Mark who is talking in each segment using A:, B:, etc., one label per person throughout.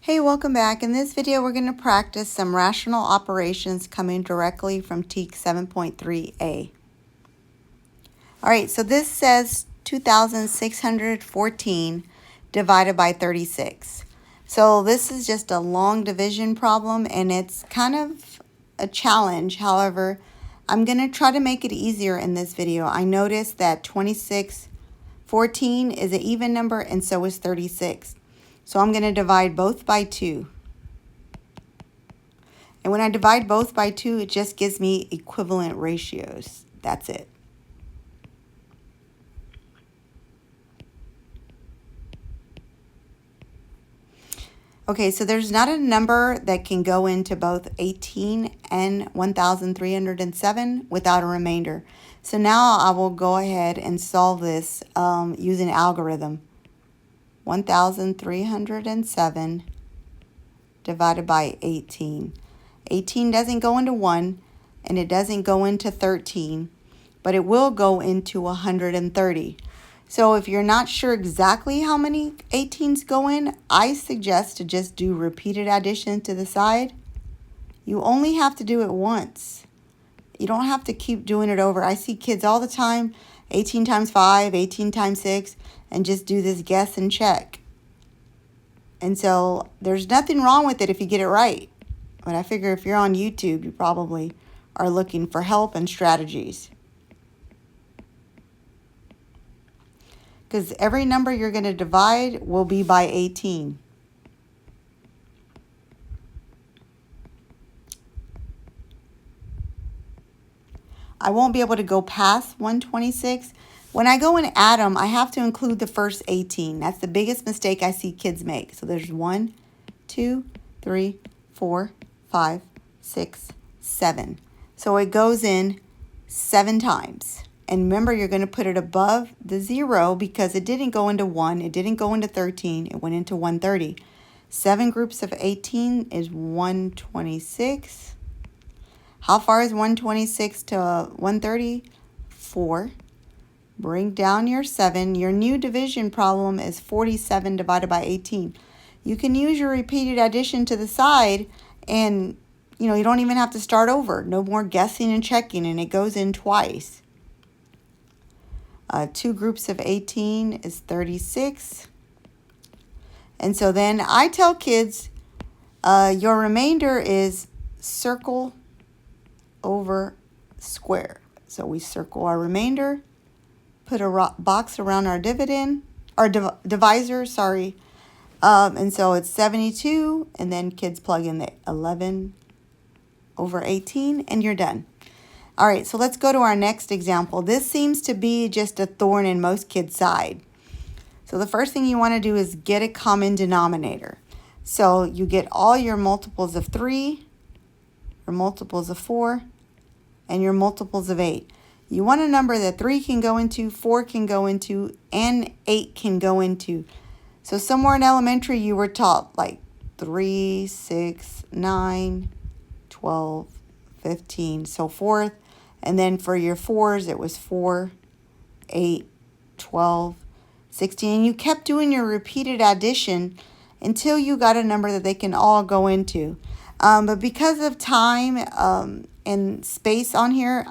A: Hey, welcome back. In this video, we're going to practice some rational operations coming directly from TEK 7.3a. All right, so this says 2,614 divided by 36. So this is just a long division problem, and it's kind of a challenge. However, I'm going to try to make it easier in this video. I noticed that 2614 is an even number, and so is 36. So I'm going to divide both by 2. And when I divide both by 2, it just gives me equivalent ratios. That's it. Okay, so there's not a number that can go into both 18 and 1,307 without a remainder. So now I will go ahead and solve this using algorithm. 1,307 divided by 18. 18 doesn't go into 1, and it doesn't go into 13, but it will go into 130. So if you're not sure exactly how many 18s go in, I suggest to just do repeated addition to the side. You only have to do it once. You don't have to keep doing it over. I see kids all the time, 18 times 5, 18 times 6, and just do this guess and check. And so there's nothing wrong with it if you get it right. But I figure if you're on YouTube, you probably are looking for help and strategies. Because every number you're going to divide will be by 18. I won't be able to go past 126. When I go and add them, I have to include the first 18. That's the biggest mistake I see kids make. So there's 1, 2, 3, 4, 5, 6, 7. So it goes in 7 times. And remember, you're going to put it above the 0 because it didn't go into 1. It didn't go into 13. It went into 130. 7 groups of 18 is 126. How far is 126 to 130? 4. Bring down your 7. Your new division problem is 47 divided by 18. You can use your repeated addition to the side, and you don't even have to start over. No more guessing and checking, and it goes in twice. 2 groups of 18 is 36. And so then I tell kids, your remainder is circle over square. So we circle our remainder, put a box around our dividend, or divisor, sorry. And so it's 72, and then kids plug in the 11 over 18, and you're done. All right, so let's go to our next example. This seems to be just a thorn in most kids' side. So the first thing you want to do is get a common denominator. So you get all your multiples of 3, your multiples of 4, and your multiples of 8. You want a number that 3 can go into, 4 can go into, and 8 can go into. So somewhere in elementary you were taught like 3, 6, 9, 12, 15, so forth. And then for your 4s, it was 4, 8, 12, 16. And you kept doing your repeated addition until you got a number that they can all go into. But because of time and space on here,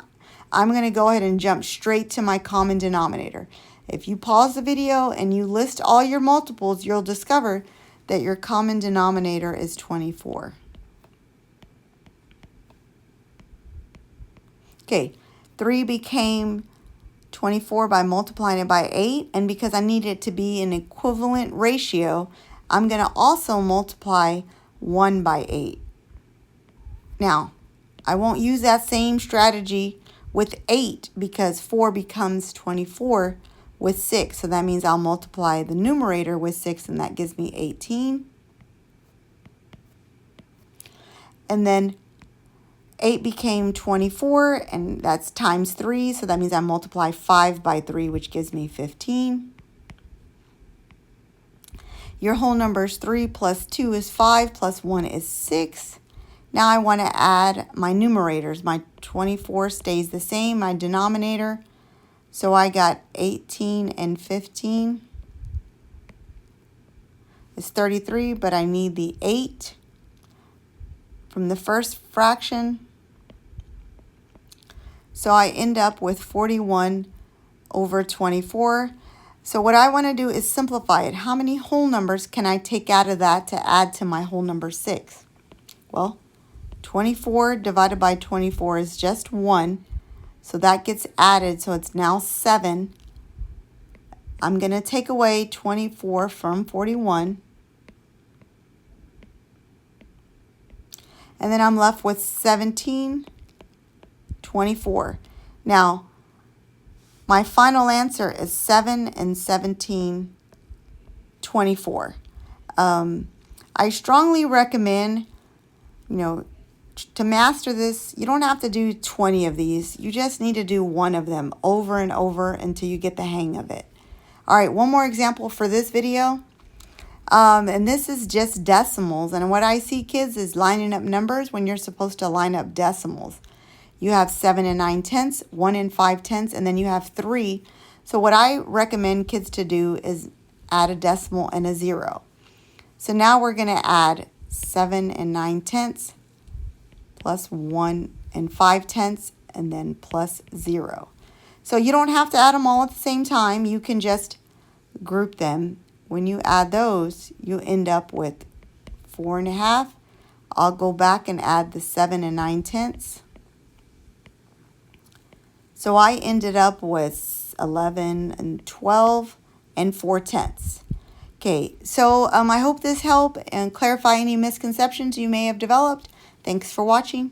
A: I'm going to go ahead and jump straight to my common denominator. If you pause the video and you list all your multiples, you'll discover that your common denominator is 24. Okay, 3 became 24 by multiplying it by 8, and because I need it to be an equivalent ratio, I'm going to also multiply 1 by 8. Now, I won't use that same strategy with 8 because 4 becomes 24 with 6. So that means I'll multiply the numerator with 6, and that gives me 18. And then 8 became 24, and that's times 3. So that means I multiply 5 by 3, which gives me 15. Your whole number is 3 plus 2 is 5 plus 1 is 6. Now I want to add my numerators. My 24 stays the same, my denominator. So I got 18 and 15 is 33, but I need the 8 from the first fraction. So I end up with 41 over 24. So what I want to do is simplify it. How many whole numbers can I take out of that to add to my whole number 6? Well, 24 divided by 24 is just 1. So that gets added, so it's now 7. I'm going to take away 24 from 41. And then I'm left with 17, 24. Now, my final answer is 7 and 17, 24. I strongly recommend, to master this, you don't have to do 20 of these. You just need to do one of them over and over until you get the hang of it. All right, one more example for this video. And this is just decimals. And what I see, kids, is lining up numbers when you're supposed to line up decimals. You have 7 and 9/10, 1 and 5/10, and then you have 3. So what I recommend kids to do is add a decimal and a 0. So now we're going to add 7 and 9/10 plus 1 and 5/10, and then plus 0. So you don't have to add them all at the same time. You can just group them. When you add those, you end up with 4.5. I'll go back and add the 7 and 9/10. So I ended up with 11 and 12 and 4/10. Okay, so I hope this helped and clarify any misconceptions you may have developed. Thanks for watching.